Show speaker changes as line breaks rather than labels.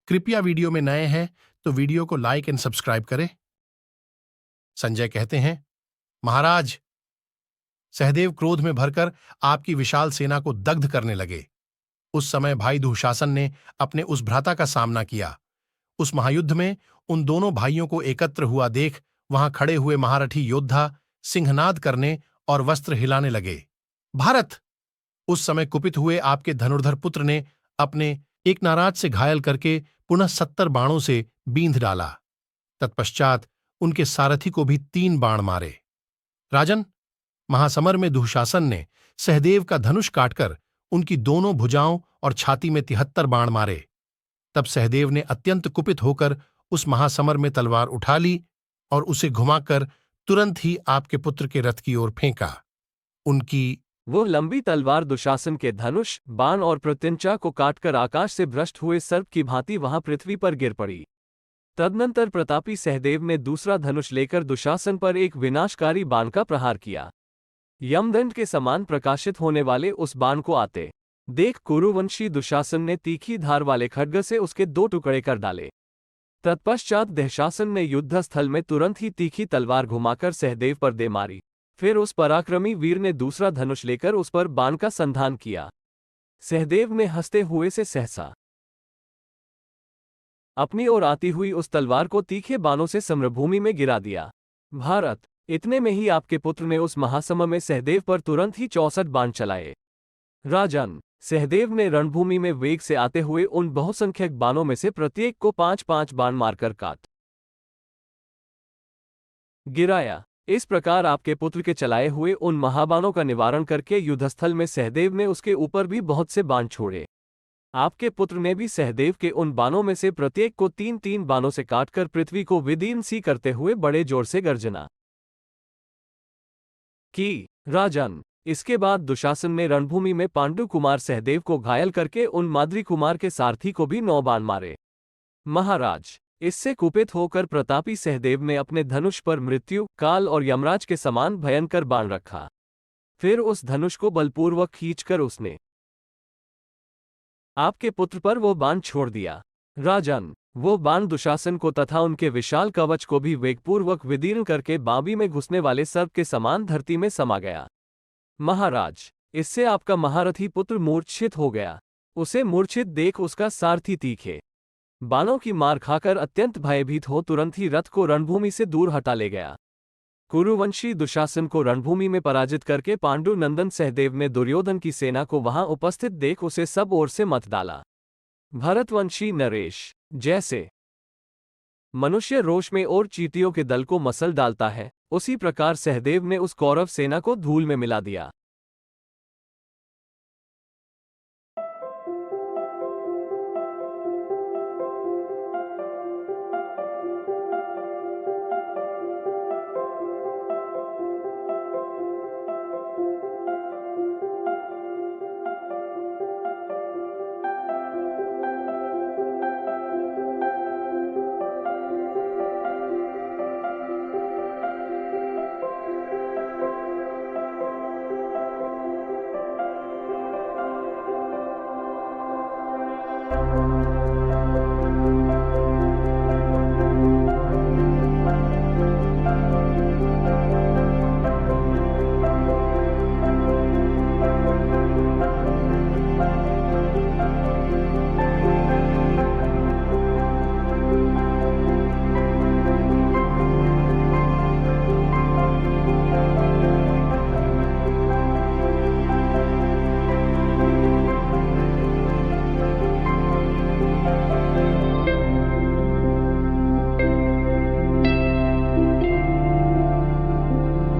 कृपया वीडियो में नए हैं तो वीडियो को लाइक एंड सब्सक्राइब करें। संजय कहते हैं, महाराज, सहदेव क्रोध में भरकर आपकी विशाल सेना को दग्ध करने लगे। उस समय भाई दुशासन ने अपने उस भ्राता का सामना किया। उस महायुद्ध में उन दोनों भाइयों को एकत्र हुआ देख वहां खड़े हुए महारथी योद्धा सिंहनाद करने और वस्त्र हिलाने लगे। भारत! उस समय कुपित हुए आपके धनुर्धर पुत्र ने अपने एक नाराज से घायल करके पुनः 70 बाणों से बींध डाला। तत्पश्चात उनके सारथी को भी 3 बाण मारे। राजन, महासमर में दुशासन ने सहदेव का धनुष काटकर उनकी दोनों भुजाओं और छाती में 73 बाण मारे। तब सहदेव ने अत्यंत कुपित होकर उस महासमर में तलवार उठा ली और उसे घुमाकर तुरंत ही आपके पुत्र के रथ की ओर फेंका। उनकी
वो लंबी तलवार दुशासन के धनुष, बाण और प्रत्यंचा को काटकर आकाश से भ्रष्ट हुए सर्प की भांति वहां पृथ्वी पर गिर पड़ी। तदनंतर प्रतापी सहदेव ने दूसरा धनुष लेकर दुशासन पर एक विनाशकारी बाण का प्रहार किया। यमदंड के समान प्रकाशित होने वाले उस बाण को आते देख कुरुवंशी दुशासन ने तीखी धार वाले खड्ग से उसके 2 टुकड़े कर डाले। तत्पश्चात दुशासन ने युद्ध स्थल में तुरंत ही तीखी तलवार घुमाकर सहदेव पर दे मारी। फिर उस पराक्रमी वीर ने दूसरा धनुष लेकर उस पर बाण का संधान किया। सहदेव ने हंसते हुए से सहसा अपनी ओर आती हुई उस तलवार को तीखे बाणों से समरभूमि में गिरा दिया। भारत! इतने में ही आपके पुत्र ने उस महासमर में सहदेव पर तुरंत ही 64 बाण चलाए। राजन, सहदेव ने रणभूमि में वेग से आते हुए उन बहुसंख्यक बाणों में से प्रत्येक को 5-5 बाण मारकर काट गिराया। इस प्रकार आपके पुत्र के चलाए हुए उन महाबाणों का निवारण करके युद्धस्थल में सहदेव ने उसके ऊपर भी बहुत से बाण छोड़े। आपके पुत्र ने भी सहदेव के उन बाणों में से प्रत्येक को 3-3 बाणों से काटकर पृथ्वी को विदीर्ण सी करते हुए बड़े जोर से गर्जना की। राजन, इसके बाद दुशासन ने रणभूमि में पांडु कुमार सहदेव को घायल करके उन माद्री कुमार के सारथी को भी 9 बाण मारे। महाराज, इससे कुपित होकर प्रतापी सहदेव ने अपने धनुष पर मृत्यु, काल और यमराज के समान भयंकर बाण रखा। फिर उस धनुष को बलपूर्वक खींचकर उसने आपके पुत्र पर वो बाण छोड़ दिया। राजन, वो बाण दुशासन को तथा उनके विशाल कवच को भी वेगपूर्वक विदीर्ण करके बाबी में घुसने वाले सर्प के समान धरती में समा गया। महाराज, इससे आपका महारथी पुत्र मूर्छित हो गया। उसे मूर्छित देख उसका सारथी तीखे बाणों की मार खाकर अत्यंत भयभीत हो तुरंत ही रथ को रणभूमि से दूर हटा ले गया। कुरुवंशी दुशासन को रणभूमि में पराजित करके पांडु नंदन सहदेव ने दुर्योधन की सेना को वहां उपस्थित देख उसे सब ओर से मत डाला। भरतवंशी नरेश, जैसे मनुष्य रोष में और चींटियों के दल को मसल डालता है, उसी प्रकार सहदेव ने उस कौरव सेना को धूल में मिला दिया।